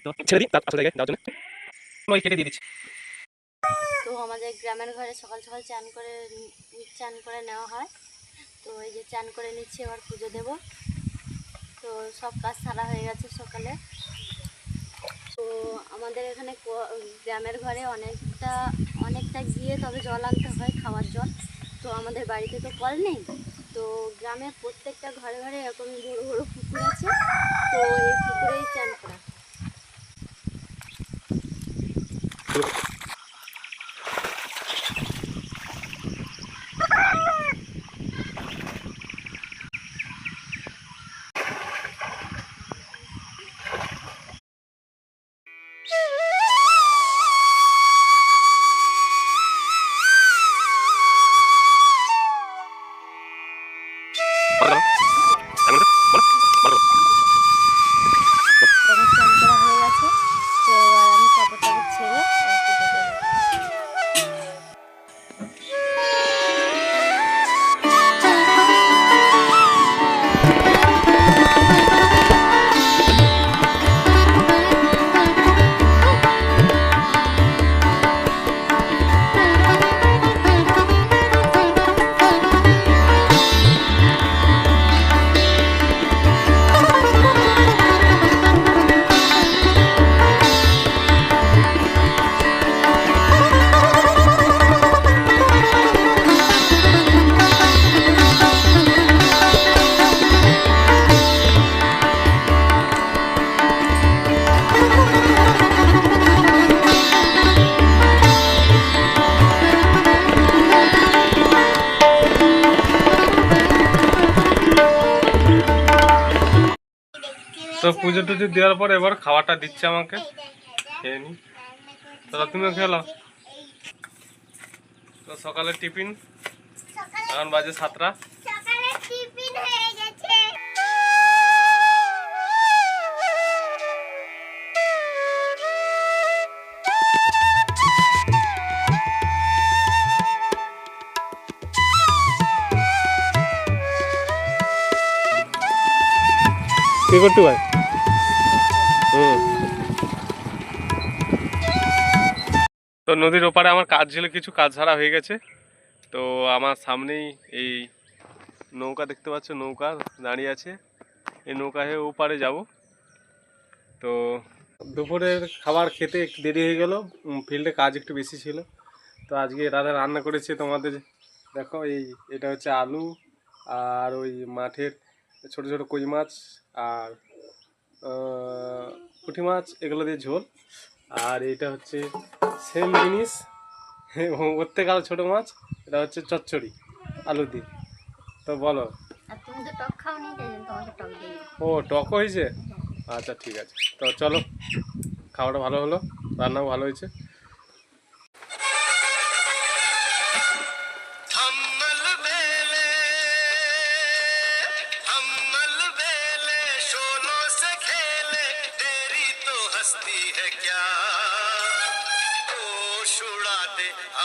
তো ছেড়ে দিই, তার আসল জায়গায় যাওয়ার জন্য ওই কেটে দিয়ে দিচ্ছি। তো আমাদের গ্রামের ঘরে সকাল সকাল চান করে নেওয়া হয়। তো এই যে চান করে নিচ্ছি, এবার পুজো দেব। তো সব কাজ সারা হয়ে গেছে সকালে। তো আমাদের এখানে গ্রামের ঘরে অনেকটা গিয়ে তবে জল আনতে হয়, খাওয়ার জল। তো আমাদের বাড়িতে তো কল নেই। তো গ্রামে প্রত্যেকটা ঘরে ঘরে এরকম বড় বড় পুকুর আছে। তো এই পুকুরেই চান করা। আমার চান করা হয়ে গেছে। তো এবার আমি কাপড় ছেড়ে পুজো দেবো। তো পুজো টুজো দেওয়ার পর এবার খাওয়াটা দিচ্ছে আমাকে, খেয়ে নি। দাদা তুমিও খেলো। তো সকালের টিফিন এখন বাজে 7টা। কি করতে ভাই? তো নদীর ওপারে আমার কাজ ছিল, কিছু কাজ ছাড়া হয়ে গেছে। তো আমার সামনেই এই নৌকা দেখতে পাচ্ছ, নৌকা দাঁড়িয়ে আছে। এই নৌকা হয়ে ওপারে যাব। তো দুপুরের খাবার খেতে একটু দেরি হয়ে গেল, ফিল্ডে কাজ একটু বেশি ছিল। তো আজকে দাদা রান্না করেছে তোমাদের দেখো, এটা হচ্ছে আলু আর ওই মাঠের ছোট ছোট কই মাছ আর পুঁটি মাছ, এগুলো দিয়ে ঝোল। আর এটা হচ্ছে সেম জিনিস এবং ওর থেকে আরও ছোটো মাছ, এটা হচ্ছে চচ্চড়ি আলু দিয়ে। তো বলো। আর তুমি তো টক খাওনি, তাই জন্য তোমাকে টক দিই। ও টক হয়েছে, আচ্ছা ঠিক আছে। তো চলো, খাওয়াটা ভালো হলো, রান্নাও ভালো হয়েছে।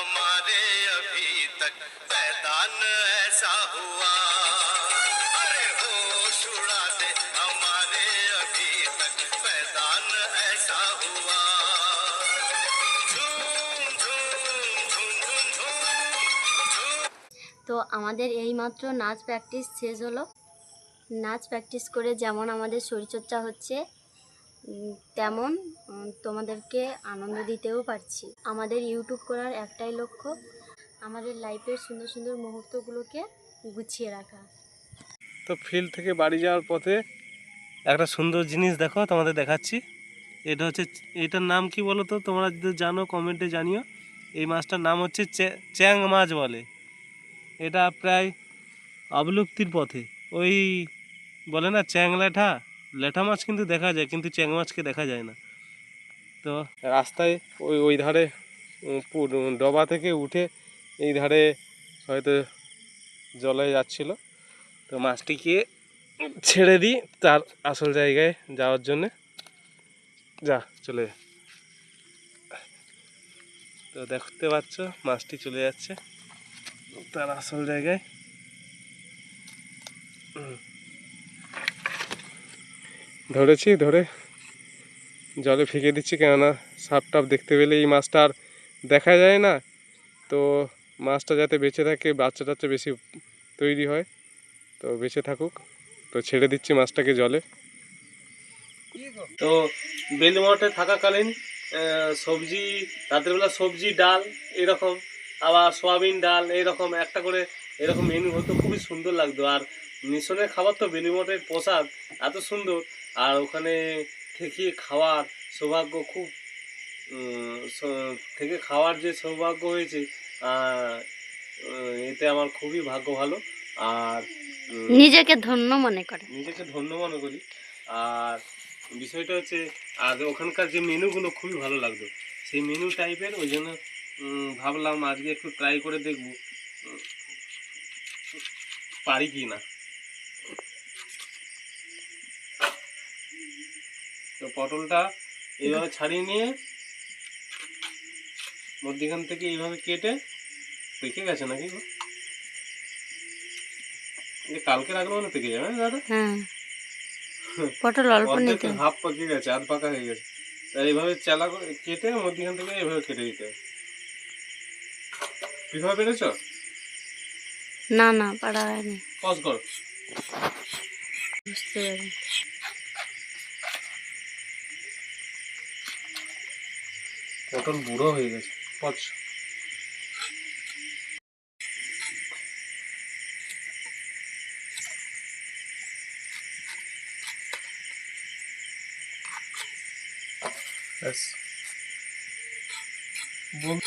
हमारे अभी तक पैदान ऐसा हुआ, अरे होश उड़ा दे हमारे अभी तक पैदान ऐसा हुआ। झूम झूम झूम झूम झूम। তো আমাদের এইমাত্র নাচ প্র্যাকটিস শেষ হলো। নাচ প্র্যাকটিস করে যেমন আমাদের শরীরচর্চা হচ্ছে, তেমন তোমাদেরকে আনন্দ দিতেও পারছি। আমাদের ইউটিউব করার একটাই লক্ষ্য, আমাদের লাইফের সুন্দর সুন্দর মুহূর্তগুলোকে গুছিয়ে রাখা। তো ফিল্ড থেকে বাড়ি যাওয়ার পথে একটা সুন্দর জিনিস দেখো, তোমাদের দেখাচ্ছি। এটা হচ্ছে, এটার নাম কি বলো তো, তোমরা যদি জানো কমেন্টে জানিও। এই মাছটার নাম হচ্ছে চ্যাং মাছ বলে। এটা প্রায় অবলুপ্তির পথে। ওই বলে না চ্যাং ল্যাঠা, ল্যাঠা মাছ কিন্তু দেখা যায়, কিন্তু চ্যাং মাছকে দেখা যায় না। তো রাস্তায় ওই ধারে ডবা থেকে উঠে এই ধারে হয়তো জলে যাচ্ছিল। তো মাছটিকে ছেড়ে দিই তার আসল জায়গায় যাওয়ার জন্যে। যা চলে যা। তো দেখতে পাচ্ছ মাছটি চলে যাচ্ছে তার আসল জায়গায়। ধরেছি, ধরে জলে ফেঁকে দিচ্ছি, কেননা সাপ টাপ দেখতে পেলে এই মাছটা আর দেখা যায় না, তো মাছটা যাতে বেঁচে থাকে, বাচ্চা টাচ্চা বেশি তৈরি হয়, তো বেঁচে থাকুক, তো ছেড়ে দিচ্ছি মাছটাকে জলে। তো বেলমঠে থাকাকালীন সবজি, রাতের বেলা সবজি ডাল এরকম, আবার সয়াবিন ডাল এরকম একটা করে এরকম মেনু হতো, খুবই সুন্দর লাগতো। আর মিশনের খাবার তো বেলমঠের প্রসাদ এত সুন্দর, আর ওখানে থেকে খাওয়ার সৌভাগ্য খুব থেকে খাওয়ার যে সৌভাগ্য হয়েছে, আহ, এতে আমার খুবই ভাগ্য ভালো। আর নিজেকে ধন্য মনে করে। নিজেকে ধন্য মনে করি। আর বিষয়টা হচ্ছে, আর ওখানকার যে মেনুগুলো খুবই ভালো লাগতো, সেই মেনু টাইপের, ওই জন্য ভাবলাম আজকে একটু ট্রাই করে দেখবো পারি কি না। তো পটলটা এইভাবে ছাড়িয়ে নিয়ে মধ্যখান থেকে এইভাবে কেটে, পেকে গেছে নাকি গো? কালকে রাখলে মানে পেকে যাবে দাদা। হ্যাঁ, পটল অল্প নিতে। হাফ পাকে গেছে, আধ পাকা হয়ে গেছে, তাই এইভাবে চালা কেটে মধ্যখান থেকে এইভাবে কেটে দিতে হবে। কিভাবে পেরেছ? না না, পারা হয়নি। পজ কর। বুঝতে পারি। পটল বুড়ো হয়ে গেছে, পচ। ব্যাস বল।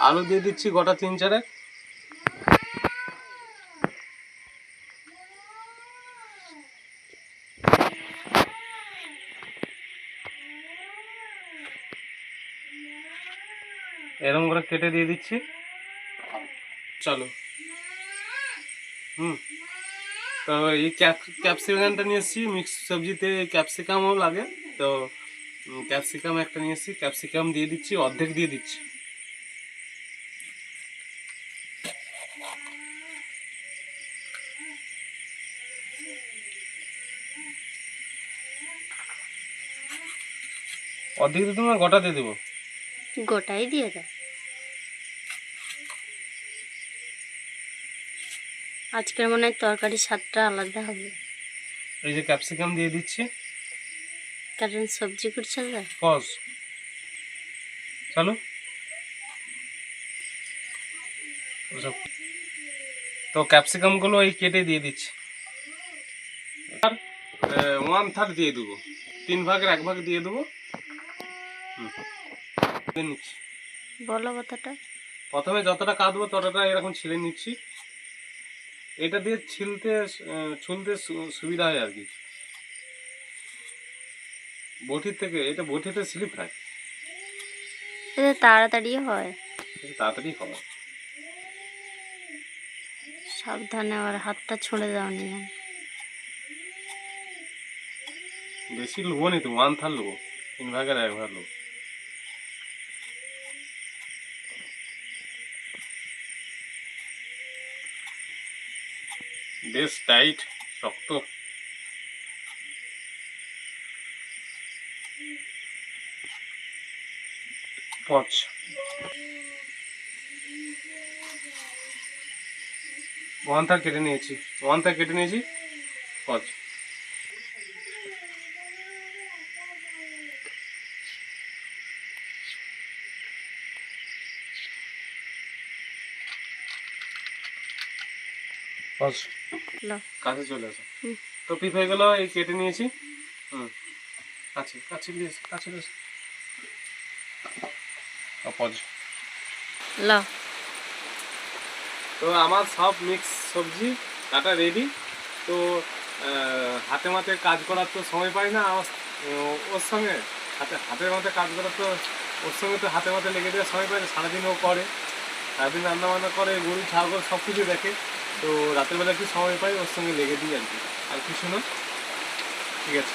আলু দিয়ে দিচ্ছি গোটা 3-4। এরকম করে কেটে দিয়ে দিচ্ছি। চলো। তো এই ক্যাপসিকামটা নিয়ে এসেছি, মিক্স সবজিতে ক্যাপসিকামও লাগে, তো ক্যাপসিকাম একটা নিয়ে এসেছি, ক্যাপসিকাম দিয়ে দিচ্ছি, অর্ধেক দিয়ে দিচ্ছি। অর্ধেক দিয়ে দেবো না গোটা দিয়ে দেবো? গোটাই দিয়ে দাও। আজকের মনে হয় তরকারির স্বাদটা আলাদা হবে। এই যে ক্যাপসিকাম দিয়ে দিচ্ছি, কারণ সবজি করছে না। পজ। চলো। তো ক্যাপসিকামগুলো এই কেটে দিয়ে দিচ্ছি, আর 1/3 দিয়ে দেবো, 3 ভাগের 1 ভাগ দিয়ে দেবো। নিচ্ছি, বলো কথাটা। প্রথমে যতটা কাটবো ততটা এরকম ছিলে নিচ্ছি, এটা দিয়ে ছুলতে সুবিধা হয় আর কি, বটির থেকে। এটা বটিতে স্লিপ খায়, এতে তাড়াতাড়ি হয়। এটা তাড়াতাড়ি হবে। সাবধানে, আবার হাতটা ছুঁড়ে দাও নিয়ে। বেশি লুবো নি তো, 1/3 লুবো, 3 ভাগের 1 ভাগ লুবো। বেশ টাইট, শক্ত। পচ। 1/3 কেটে নিয়েছি, 1/3 কেটে নিয়েছি, পচ। পচ। কাছে চলে আসো। তো পিস হয়ে গেল, এই কেটে নিয়েছি। কাছে কাছে নিয়ে এসো, কাছে নিয়ে এসো। পজ। লাও। তো আমার সব মিক্স সবজি কাটা রেডি। তো হাতে মাতে কাজ করার তো সময় পাই না ওর সঙ্গে, হাতের মাতে কাজ করার তো ওর সঙ্গে তো হাতে মাতে লেগে দেওয়ার সময় পাই না। সারাদিন ও করে, সারাদিন রান্নাবান্না করে, গরু ছাগল সব কিছু দেখে, তো রাতের বেলা একটু সময় পাই, ওর সঙ্গে লেগে দিই আর কি, আর কিছু না। ঠিক আছে।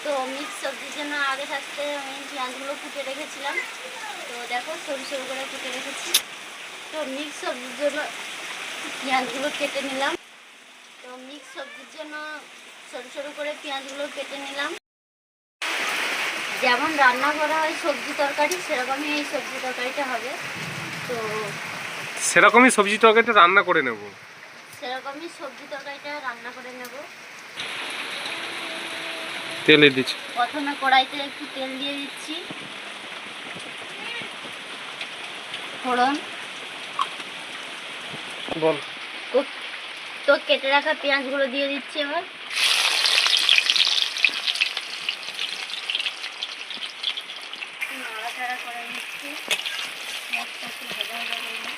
তো মিক্স সবজির জন্য আগে থাকতে আমি পেঁয়াজগুলো কুটে রেখেছিলাম। তো দেখো সরু সরু করে কুটে রেখেছি। তো মিক্স সবজির জন্য পেঁয়াজগুলো কেটে নিলাম। তো মিক্স সবজির জন্য সরু সরু করে পেঁয়াজগুলো কেটে নিলাম। যেমন রান্না করা হয় সবজি তরকারি, সেরকমই এই সবজি তরকারিটা হবে। তো সেরকমই সবজি তরকারিটা রান্না করে নেব। সেরকমই সবজি তরকারিটা রান্না করে নেব। তেলে দিচ্ছি। প্রথমে কড়াইতে একটু তেল দিয়ে দিচ্ছি, ফোড়ন, বল। তো কেটে রাখা পেঁয়াজগুলো দিয়ে দিচ্ছি এবার। নাড়াচাড়া করে নিচ্ছি, মশলা একটু ভাজা ভাজা করে নিই।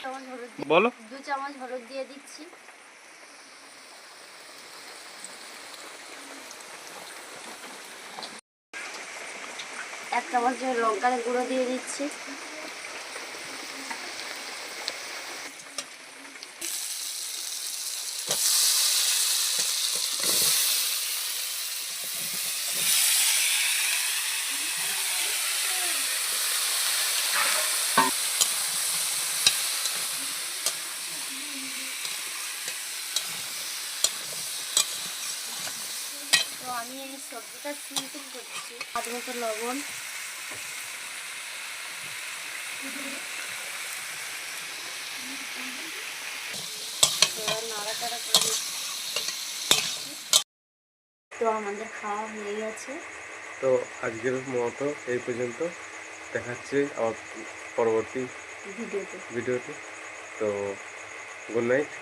চামচ হলুদ দিয়ে, বলো। 2 চামচ হলুদ দিয়ে দিচ্ছি। এক চামচ লঙ্কার গুঁড়ো দিয়ে দিচ্ছি। তো আমি এই সবজিটা সিম্পল করছি। স্বাদ মতো লবণ, এবার নাড়াচাড়া করে দিচ্ছি। তো আমাদের খাওয়া হয়ে গেছে। তো আজকের মতো এই পর্যন্ত, দেখাচ্ছি আবার পরবর্তী ভিডিওতে। ভিডিওতে। তো গুড নাইট।